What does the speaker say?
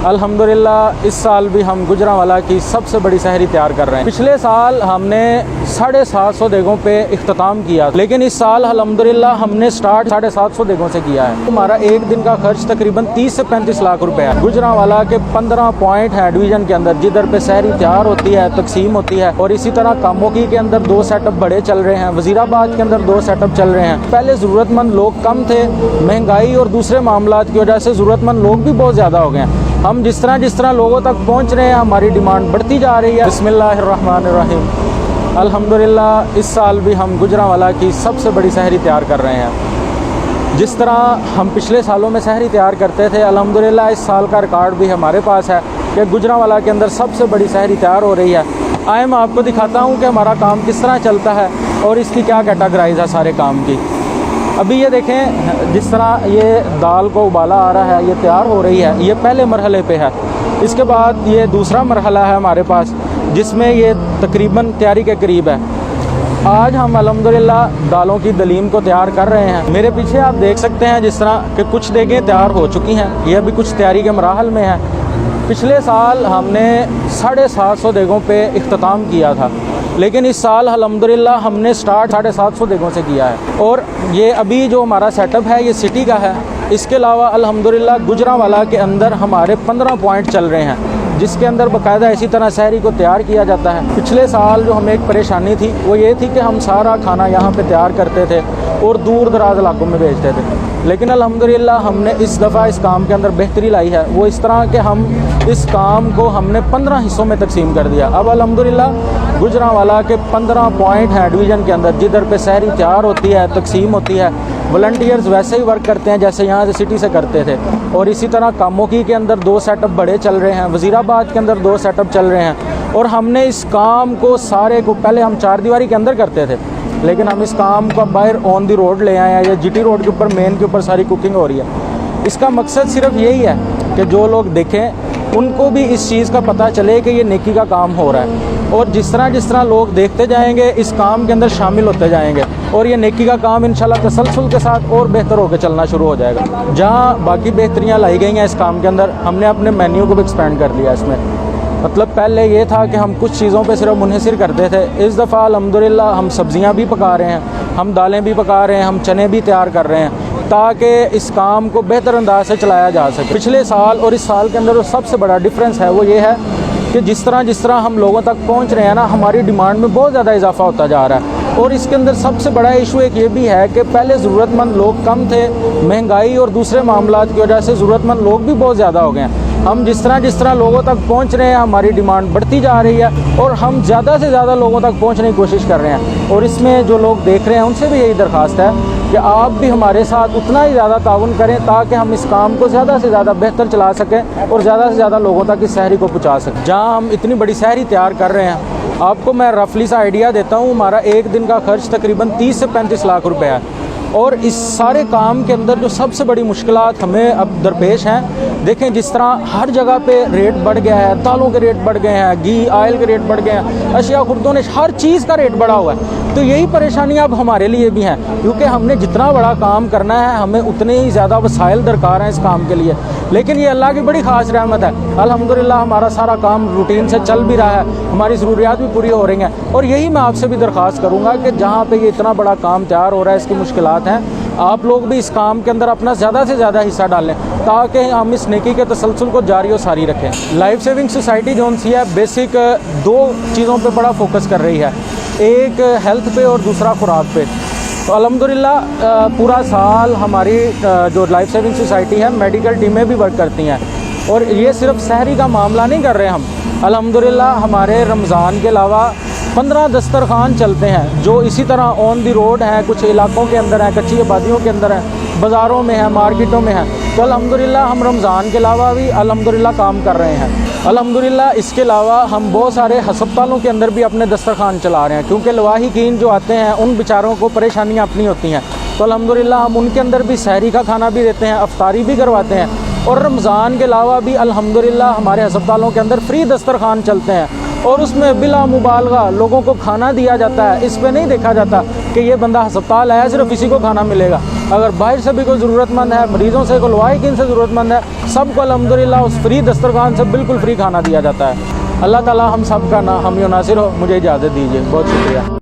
अल्हम्दुलिल्लाह इस साल भी हम गुजरांवाला की सबसे बड़ी सहरी तैयार कर रहे हैं। पिछले साल हमने 750 देगों पे इख्तिताम किया, लेकिन इस साल अल्हम्दुलिल्लाह हमने स्टार्ट 750 देगों से किया है। हमारा एक दिन का खर्च तकरीबन 30 से 35 लाख रुपए है। गुजरांवाला के 15 पॉइंट हैं डिवीज़न के अंदर, जिधर पे सहरी तैयार होती है, तकसीम होती है। और इसी तरह कामोकी के अंदर 2 सेटअप बड़े चल रहे हैं, वजीराबाद के अंदर 2 सेटअप चल रहे हैं। पहले ज़रूरतमंद लोग कम थे, महंगाई और दूसरे मामलात की वजह से ज़रूरतमंद लोग भी बहुत ज़्यादा हो गए हैं। हम जिस तरह लोगों तक पहुंच रहे हैं, हमारी डिमांड बढ़ती जा रही है। बिस्मिल्लाहिर्रहमानिर्रहीम। अल्हम्दुलिल्लाह इस साल भी हम गुजरांवाला की सबसे बड़ी सहरी तैयार कर रहे हैं। जिस तरह हम पिछले सालों में सहरी तैयार करते थे, अल्हम्दुलिल्लाह इस साल का रिकॉर्ड भी हमारे पास है कि गुजरांवाला के अंदर सबसे बड़ी सहरी तैयार हो रही है। आए मैं आपको दिखाता हूँ कि हमारा काम किस तरह चलता है और इसकी क्या कैटेगराइज है सारे काम की। अभी ये देखें, जिस तरह ये दाल को उबाला आ रहा है, ये तैयार हो रही है, ये पहले मरहले पे है। इसके बाद ये दूसरा मरहला है हमारे पास, जिसमें ये तकरीबन तैयारी के करीब है। आज हम अल्हम्दुलिल्लाह दालों की दलीम को तैयार कर रहे हैं। मेरे पीछे आप देख सकते हैं जिस तरह कि कुछ देगें तैयार हो चुकी हैं, ये अभी कुछ तैयारी के मराहल में है। पिछले साल हमने 750 देगों पे इख्तिताम किया था, लेकिन इस साल अल्हम्दुलिल्लाह हमने स्टार्ट 750 देगों से किया है। और ये अभी जो हमारा सेटअप है ये सिटी का है। इसके अलावा अल्हम्दुलिल्लाह गुजरांवाला के अंदर हमारे 15 पॉइंट चल रहे हैं, जिसके अंदर बाकायदा इसी तरह सहरी को तैयार किया जाता है। पिछले साल जो हमें एक परेशानी थी वो ये थी कि हम सारा खाना यहाँ पे तैयार करते थे और दूर दराज इलाकों में भेजते थे, लेकिन अल्हम्दुलिल्लाह हमने इस दफ़ा इस काम के अंदर बेहतरी लाई है। वो इस तरह के हम इस काम को हमने 15 हिस्सों में तकसीम कर दिया। अब अल्हम्दुलिल्लाह गुजरांवाला के 15 पॉइंट हैं डिवीज़न के अंदर, जिधर पे सहरी तैयार होती है, तकसीम होती है। वॉलंटियर्स वैसे ही वर्क करते हैं जैसे यहाँ से सिटी से करते थे। और इसी तरह कामोकी के अंदर 2 सेटअप बड़े चल रहे हैं, वजीराबाद के अंदर 2 सेटअप चल रहे हैं। और हमने इस काम को सारे को पहले हम 4 दीवारी के अंदर करते थे, लेकिन हम इस काम को बाहर ऑन दी रोड ले आए हैं। या जीटी रोड के ऊपर, मेन के ऊपर सारी कुकिंग हो रही है। इसका मकसद सिर्फ यही है कि जो लोग देखें उनको भी इस चीज़ का पता चले कि ये नेकी का काम हो रहा है। और जिस तरह लोग देखते जाएंगे, इस काम के अंदर शामिल होते जाएंगे और ये नेकी का काम इंशाल्लाह तसलसल के साथ और बेहतर होकर चलना शुरू हो जाएगा। जहाँ बाकी बेहतरियाँ लाई गई हैं इस काम के अंदर, हमने अपने मेन्यू को भी एक्सपेंड कर लिया इसमें। मतलब पहले ये था कि हम कुछ चीज़ों पे सिर्फ मुनहसिर करते थे। इस दफ़ा अल्हम्दुलिल्लाह हम सब्ज़ियाँ भी पका रहे हैं, हम दालें भी पका रहे हैं, हम चने भी तैयार कर रहे हैं, ताकि इस काम को बेहतर अंदाज से चलाया जा सके। पिछले साल और इस साल के अंदर जो सबसे बड़ा डिफरेंस है वो ये है कि जिस तरह हम लोगों तक पहुंच रहे हैं ना, हमारी डिमांड में बहुत ज़्यादा इजाफा होता जा रहा है। और इसके अंदर सबसे बड़ा इशू एक ये भी है कि पहले ज़रूरतमंद लोग कम थे, महंगाई और दूसरे मामलात की वजह से ज़रूरतमंद लोग भी बहुत ज़्यादा हो गए हैं। हम जिस तरह लोगों तक पहुंच रहे हैं, हमारी डिमांड बढ़ती जा रही है और हम ज़्यादा से ज़्यादा लोगों तक पहुंचने की कोशिश कर रहे हैं। और इसमें जो लोग देख रहे हैं उनसे भी यही दरख्वास्त है कि आप भी हमारे साथ उतना ही ज़्यादा ताउन करें, ताकि हम इस काम को ज़्यादा से ज़्यादा बेहतर चला सकें और ज़्यादा से ज़्यादा लोगों तक इस सहरी को पहुँचा सकें। जहाँ हम इतनी बड़ी सहरी तैयार कर रहे हैं, आपको मैं रफली सा आइडिया देता हूँ, हमारा एक दिन का खर्च तकरीबन 30 से 35 लाख रुपए है। और इस सारे काम के अंदर जो सबसे बड़ी मुश्किलात हमें अब दरपेश हैं, देखें जिस तरह हर जगह पे रेट बढ़ गया है, दालों के रेट बढ़ गए हैं, घी ऑयल के रेट बढ़ गए हैं, अशिया खुर्दों ने हर चीज़ का रेट बढ़ा हुआ है। तो यही परेशानियां अब हमारे लिए भी हैं, क्योंकि हमने जितना बड़ा काम करना है हमें उतने ही ज़्यादा वसाइल दरकार हैं इस काम के लिए। लेकिन ये अल्लाह की बड़ी ख़ास रहमत है, अल्हम्दुलिल्लाह हमारा सारा काम रूटीन से चल भी रहा है, हमारी ज़रूरियात भी पूरी हो रही हैं। और यही मैं आपसे भी दरख्वास्त करूँगा कि जहाँ पर ये इतना बड़ा काम तैयार हो रहा है, इसकी मुश्किलात हैं, आप लोग भी इस काम के अंदर अपना ज़्यादा से ज़्यादा हिस्सा डालें, ताकि हम इस नेकी के तसलसल को जारी और सारी रखें। लाइफ सेविंग सोसाइटी जो सी है, बेसिक 2 चीज़ों पे बड़ा फोकस कर रही है, एक हेल्थ पे और दूसरा खुराक पे। तो अल्हम्दुलिल्लाह पूरा साल हमारी जो लाइफ सेविंग सोसाइटी है, मेडिकल टीमें भी वर्क करती हैं। और ये सिर्फ सहरी का मामला नहीं कर रहे हम, अल्हम्दुलिल्लाह हमारे रमज़ान के अलावा 15 दस्तरखान चलते हैं, जो इसी तरह ऑन दी रोड हैं, कुछ इलाकों के अंदर हैं, कच्ची आबादियों के अंदर हैं, बाज़ारों में हैं, मार्केटों में हैं। तो अल्हम्दुलिल्लाह हम रमज़ान के अलावा भी अल्हम्दुलिल्लाह काम कर रहे हैं। अल्हम्दुलिल्लाह इसके अलावा हम बहुत सारे हस्पतालों के अंदर भी अपने दस्तरखान चला रहे हैं, क्योंकि लवाहिकीन जो आते हैं उन बेचारों को परेशानियाँ अपनी होती हैं। तो अल्हम्दुलिल्लाह हम उनके अंदर भी सहरी का खाना भी देते हैं, अफ्तारी भी करवाते हैं। और रमज़ान के अलावा भी अल्हम्दुलिल्लाह हमारे हस्पतालों के अंदर फ्री दस्तरखान चलते हैं। और उसमें बिला मुबालगा लोगों को खाना दिया जाता है। इस पे नहीं देखा जाता कि ये बंदा अस्पताल आया सिर्फ इसी को खाना मिलेगा। अगर बाहर से भी कोई ज़रूरतमंद है, मरीज़ों से, कोई लवाहिकीन से ज़रूरतमंद है, सबको अल्हम्दुलिल्लाह उस फ्री दस्तरखान से बिल्कुल फ्री खाना दिया जाता है। अल्लाह ताला हम सब का ना हम नासिर हो। मुझे इजाज़त दीजिए, बहुत शुक्रिया।